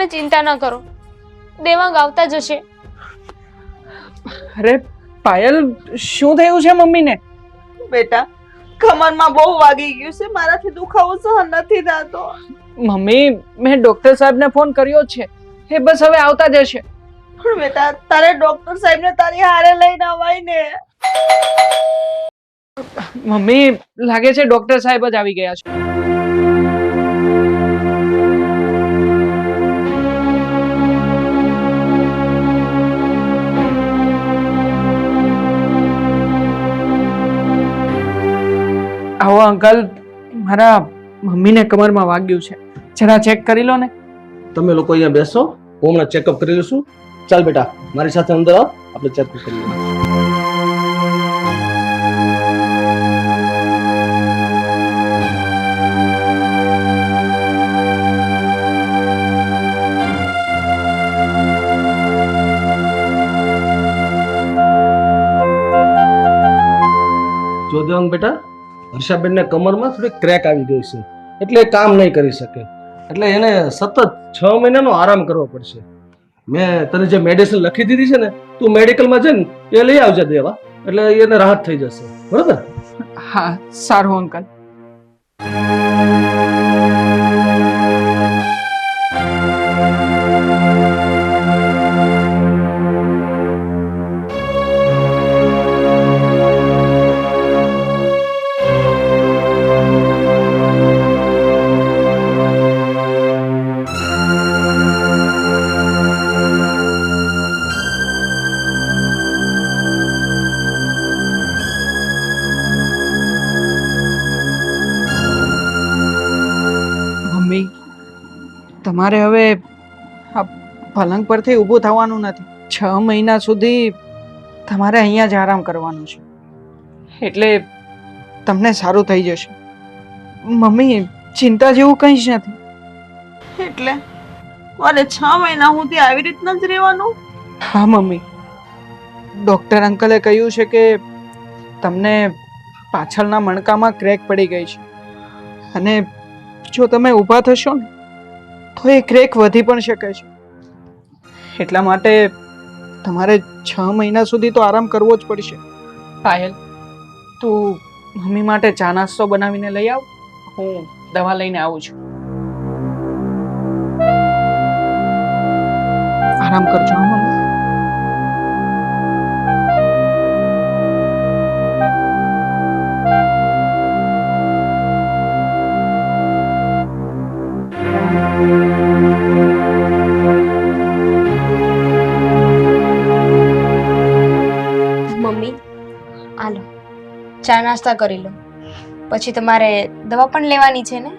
તમે ચિંતા ન કરો, દેવાંગ આવતા જશે. અરે પાયલ, શું થયું છે મમ્મીને? બેટા, કમરમાં બહુ વાગી ગયું છે, મારાથી દુખાવો સહન નથી થતો. મમ્મી, મેં ડોક્ટર સાહેબને ફોન કર્યો છે, એ બસ હવે આવતા જશે. પણ બેટા, તારે ડોક્ટર સાહેબને તારી હારે લઈને આવાય ને. મમ્મી, લાગે છે ડોક્ટર સાહેબ જ આવી ગયા છે. આવો અંકલ, મારા મમ્મીને કમરમાં વાગ્યું છે, જરા ચેક કરી લો ને. તમે લોકો અહીંયા બેસો, હું હમણાં ચેકઅપ કરી લઉં છું. ચાલ બેટા, મારી સાથે અંદર આવ, આપણે ચેકઅપ કરી લઈએ. જો દેવાંગ બેટા, હર્ષાબેનને કમરમાં થોડી ક્રેક આવી ગઈ છે, એટલે એ કામ નહીં કરી શકે, એટલે એને સતત 6 મહિનાનો આરામ કરવો પડશે. મેં તને જે મેડિસિન લખી દીધી છે ને, તું મેડિકલમાં જઈને એ લઈ આવજે દેવા, એટલે એને રાહત થઈ જશે. બરોબર? હા, સારું અંકલ. મમ્મી, તમારે હવે આ પલંગ પરથી ઊભું થવાનું નથી. 6 મહિના સુધી તમારે અહીંયા જ આરામ કરવાનું છે, એટલે તમને સારું થઈ જશે. મમ્મી, ચિંતા જેવું કંઈ જ નથી. એટલે મારે 6 મહિના સુધી આવી રીતના જ રહેવાનું? હા મમ્મી, ડોક્ટર અંકલે કહ્યું છે કે તમને પાછળના મણકામાં ક્રેક પડી ગઈ છે, અને જો તમે ઊભા થશો ને તો એ ક્રેક વધી પણ શકે છે. એટલા માટે તમારે 6 મહિના સુધી તો આરામ કરવો જ પડશે. પાયલ, તું મમ્મી માટે ચા નાસ્તો બનાવીને લઈ આવ, હું દવા લઈને આવું છું. આરામ કરજો હા મમ્મી. મમ્મી, આલો ચા નાસ્તા કરી લો, પછી તમારે દવા પણ લેવાની છે ને.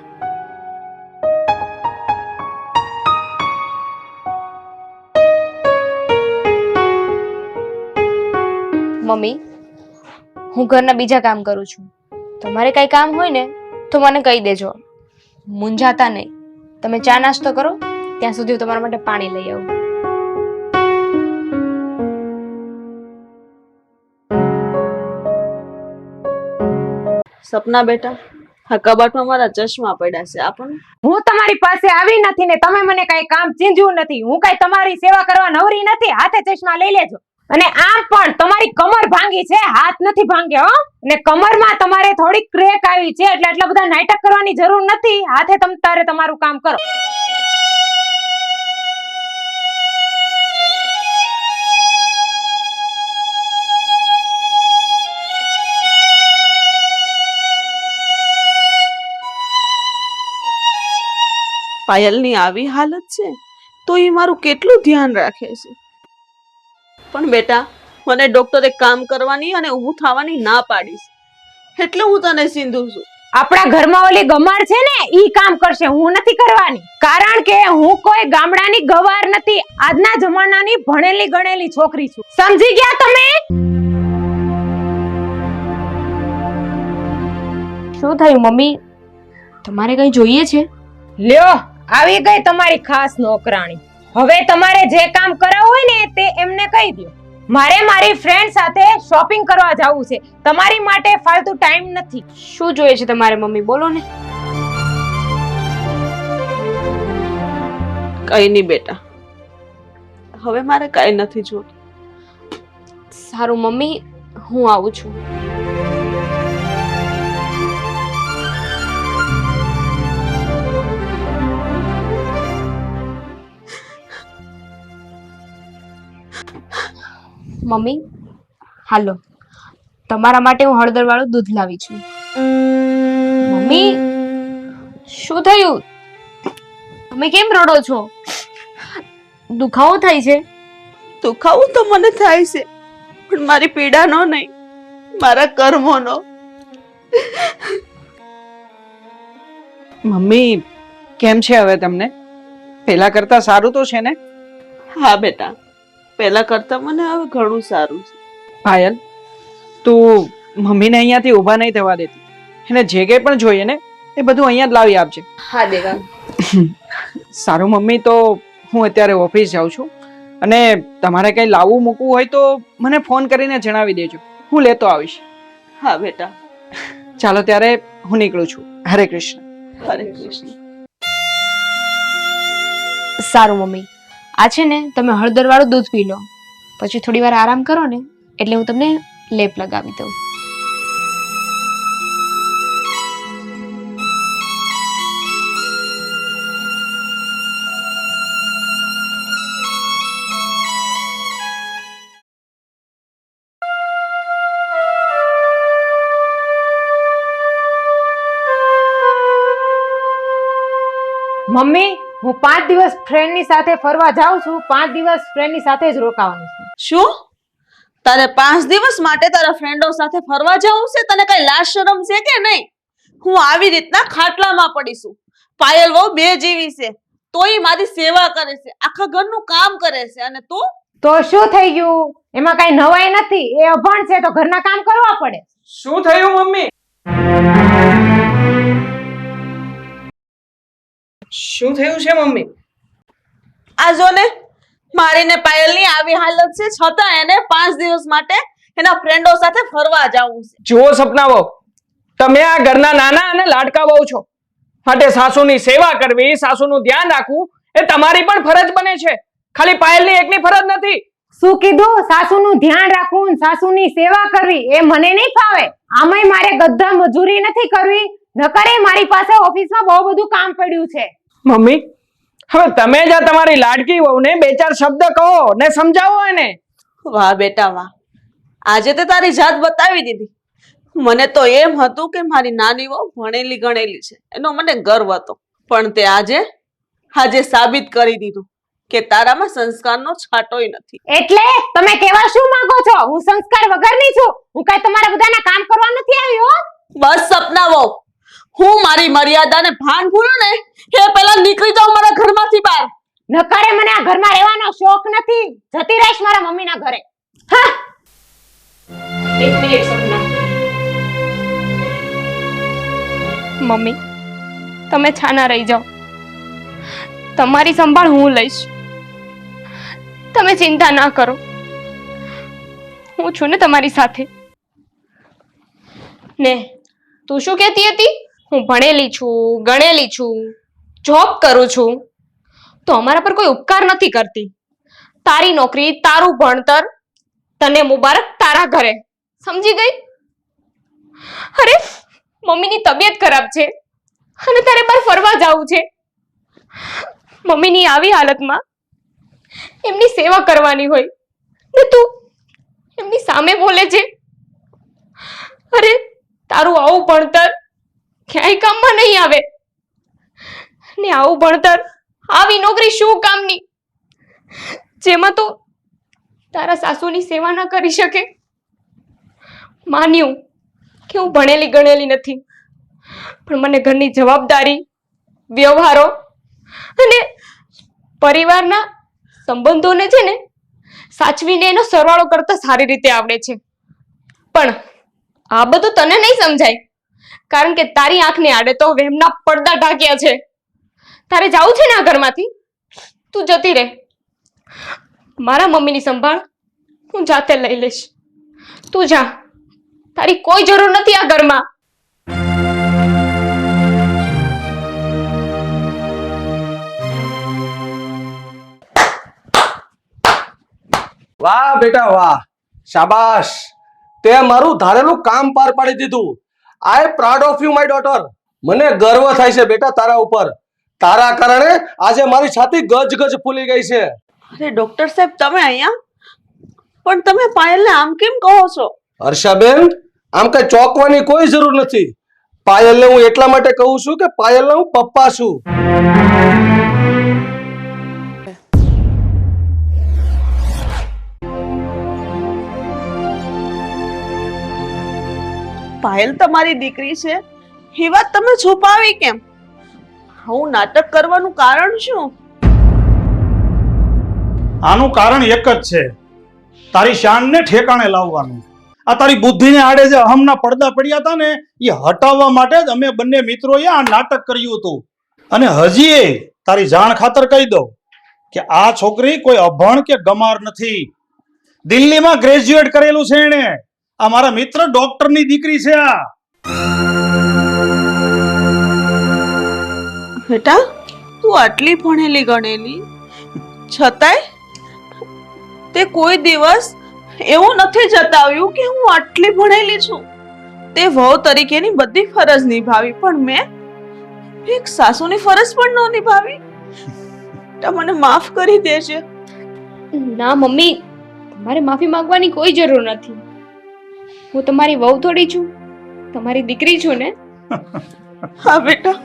મમ્મી, હું ઘરના બીજા કામ કરું છું, તમારે કઈ કામ હોય ને તો મને કહી દેજો, મૂંઝાતા નહીં. તમે ચા નાસ્તો કરો, ત્યાં સુધી હું તમારા માટે પાણી લઈ આવું. સપના બેટા, આ કબાટમાં મારા ચશ્મા પડ્યા છે, આપો ને. હું તમારી પાસે આવી નથી ને તમે મને કઈ કામ ચીંધ્યું નથી. હું કઈ તમારી સેવા કરવા નવરી નથી. હાથે ચશ્મા લઈ લેજો. અને આમ પણ તમારી કમર ભાંગી છે, હાથ નથી ભાંગ્યો. અને કમરમાં તમારે થોડી ક્રેક આવી છે, એટલે એટલા બધા નાટક કરવાની જરૂર નથી. હાથે તમ તારે તમારું કામ કરો. પાયલની આવી હાલત છે તો એ મારું કેટલું ધ્યાન રાખે છે. પણ બેટા, મને ડોક્ટરે કામ કરવાની અને ઊભું થવાની ના પાડી છે, એટલે હું તને સિંધુ છું. આપણા ઘરમાં ઓલી ગમાર છે ને, ઈ કામ કરશે, હું નથી કરવાની. કારણ કે હું કોઈ ગામડાની ગવાર નથી, આજના જમાનાની ભણેલી ગણેલી છોકરી છું. સમજી ગયા તમે? શું થયું મમ્મી, તમારે કઈ જોઈએ છે? લ્યો, આવી ગઈ તમારી ખાસ નોકરાણી. હવે તમારે જે કામ કરાવવું હોય ને તે એમને કહી દો. મારે મારી ફ્રેન્ડ સાથે શોપિંગ કરવા જવું છે. તમારી માટે ફાલતુ ટાઈમ નથી. શું જોઈએ છે તમારે મમ્મી, બોલો ને. કઈ નહીં બેટા, હવે મારે કઈ નથી જોતું. સારું મમ્મી, હું આવું છું. મમ્મી હાલો, તમારા માટે હું હળદર વાળું દૂધ લાવી છું. મમ્મી શું થયું? તમે કેમ રડો છો? દુખાવો થાય છે? દુખાવું તો મને થાય છે, પણ મારી પીડાનો નહીં, મારા કર્મોનો. મમ્મી કેમ છે હવે તમને? પહેલા કરતા સારું તો છે ને? હા બેટા, પહેલા કરતા મને હવે ઘણું સારું છે. પાયલ, તું મમ્મીને અહીંયાથી ઊભા નહીં થવા દેતી. એને જે કંઈ પણ જોઈએ ને એ બધું અહીંયા જ લાવી આપજે. હા દેવાંગ. સારું મમ્મી, તો હું અત્યારે ઓફિસ જાઉં છું, અને તમારે કંઈ લાવવું મૂકવું હોય તો મને ફોન કરીને જણાવી દેજો, હું લેતો આવીશ. હા બેટા. ચાલો ત્યારે હું નીકળું છું. હરે કૃષ્ણ. હરે કૃષ્ણ. સારું મમ્મી, આ છે ને તમે હળદર વાળું દૂધ પી લો, પછી થોડી વાર આરામ કરો ને એટલે હું તમને લેપ લગાવી દઉં. મમ્મી, હું 5 દિવસ ફ્રેન્ડની સાથે ફરવા જાઉં છું. 5 દિવસ ફ્રેન્ડની સાથે જ રોકાવાનું છે. શું? તારે 5 દિવસ માટે તારા ફ્રેન્ડો સાથે ફરવા જવું છે? તને કઈ લાજ શરમ છે કે નહીં? હું આવી રીતના ખાટલામાં પડીશું. પાયલ વહુ 2 જેવી છે, તોય મારી સેવા કરે છે, આખા ઘરનું કામ કરે છે, અને તું? તો શું થઈ ગયું? એમાં કઈ નવાઈ નથી. એ અભણ છે તો ઘરના કામ કરવા પડે. શું થયું મમ્મી? શું થયું છે મમ્મી? આ જો ને, મારી ને પાયલની આવી હાલત છે, છતાં એને 5 દિવસ માટે એના ફ્રેન્ડો સાથે ફરવા જવું છે. જુઓ સપના વહુ, તમે આ ઘરના નાના અને લાડકા વહુ છો, માટે સાસુની સેવા કરવી, સાસુનું ધ્યાન રાખવું એ તમારી પણ ફરજ બને છે. ખાલી પાયલની એકની ફરજ નથી. શું કીધું? સાસુનું ધ્યાન રાખવું ને સાસુની સેવા કરવી એ મને નહીં ફાવે. આમાંય મારે ગધા મજૂરી નથી કરવી, નકરે મારી પાસે ઓફિસમાં બહુ બધું કામ પડ્યું છે. મમ્મી, હવે તમે જ આ તમારી લાડકી વહુને 2-4 શબ્દ કહો ને સમજાવો એને. વાહ બેટા વાહ, આજે તે તારી જાત બતાવી દીધી. મને તો એમ હતું કે મારી નાની વહુ ભણેલી ગણેલી છે, એનો મને ગર્વ હતો, પણ તે આજે સાબિત કરી દીધું કે તારામાં સંસ્કારનો છાંટોય નથી. એટલે તમે કેવા શું માંગો છો? હું સંસ્કાર વગરની છું? હું કઈ તમારા બધાના કામ કરવા નથી આવી હો. બસ સપના વહુ, હું મારી મર્યાદાને ભાન ભૂલું ને એ પહેલા નીકળી જાઉં મારા ઘરમાંથી બહાર. નકરે મને આ ઘરમાં રહેવાનો શોખ નથી. જતી રહીશ મારા મમ્મીના ઘરે. હા, એક મિનિટ સપના. મમ્મી તમે છાના રહી જાઓ, તમારી સંભાળ હું લઈશ. તમે ચિંતા ના કરો, હું છું ને તમારી સાથે. ને તું શું કહેતી હતી? હું ભણેલી છું, ગણેલી છું, જોબ કરું છું, તો અમારા પર કોઈ ઉપકાર નથી કરતી. તારી નોકરી, તારું ભણતર, તને મુબારક તારા ઘરે. સમજી ગઈ? અરે મમ્મીની તબિયત ખરાબ છે અને તારે બહાર ફરવા જવું છે. મમ્મીની આવી હાલતમાં એમની સેવા કરવાની હોય ને તું એમની સામે બોલે છે. અરે તારું આવું ભણતર ક્યાંય કામમાં નહીં આવે, ને આવું ભણતર, આવી નોકરી શું કામની, જેમાં તો તારા સાસુની સેવા ના કરી શકે. માન્યું કે હું ભણેલી ગણેલી નથી, પણ મને ઘરની જવાબદારી, વ્યવહારો અને પરિવારના સંબંધોને છે ને સાચવીને એનો સરવાળો કરતા સારી રીતે આવડે છે. પણ આ બધું તને નહીં સમજાય, કારણ કે તારી આંખને આડે તો વહેમના પડદા ઢાંક્યા છે. તારે જાવું છે ને આ ઘરમાંથી, તું જતી રહે. મારા મમ્મીની સંભાળ હું જાતે લઈ લઈશ. તું જા, તારી કોઈ જરૂર નથી આ ઘરમાં. વાહ બેટા વાહ, શાબાશ, તે મારું ધારેલું કામ પાર પાડી દીધું. આઈ proud of you my daughter. મને ગર્વ થાય છે બેટા તારા ઉપર. તારા કારણે આજે મારી છાતી ગજ ગજ ફૂલી ગઈ છે. અરે ડોક્ટર સાહેબ, તમે અહીંયા? પણ તમે પાયલને આમ કેમ કહો છો? હર્ષાબેન, આમ કઈ ચોંકવાની કોઈ જરૂર નથી. પાયલને હું એટલા માટે કહું છું કે પાયલનો હું પપ્પા છું. પાયલ તમારી દીકરી છે એ વાત તમે છુપાવી કેમ? આવું નાટક કરવાનું કારણ શું? આનું કારણ એક જ છે, તારી શાનને ઠેકાણે લાવવાનું. આ તારી બુદ્ધિને આડે જે અહમના પડદા પડ્યા હતા ને, એ હટાવવા માટે જ અમે બંને મિત્રોએ આ નાટક કર્યું હતું. અને હજી તારી જાણ ખાતર કહી દઉં કે આ છોકરી કોઈ અભણ કે ગમાર નથી. દિલ્હીમાં ગ્રેજ્યુએટ કરેલું છે એણે. આ મારા મિત્ર ડોક્ટરની દીકરી છે. આ બેટા, તું આટલી ભણેલી ગણેલી છતાંય તે કોઈ દિવસ એવું નથી જતાવ્યું કે હું આટલી ભણેલી છું. તે વહુ તરીકેની બધી ફરજ નિભાવી, પણ મેં એક સાસુની ફરજ પણ ન નિભાવી. તો મને માફ કરી દેજે. ના મમ્મી, તમારે માફી માંગવાની કોઈ જરૂર નથી. હું તમારી વહુ થોડી છું, તમારી દીકરી છું ને. હા બેટા,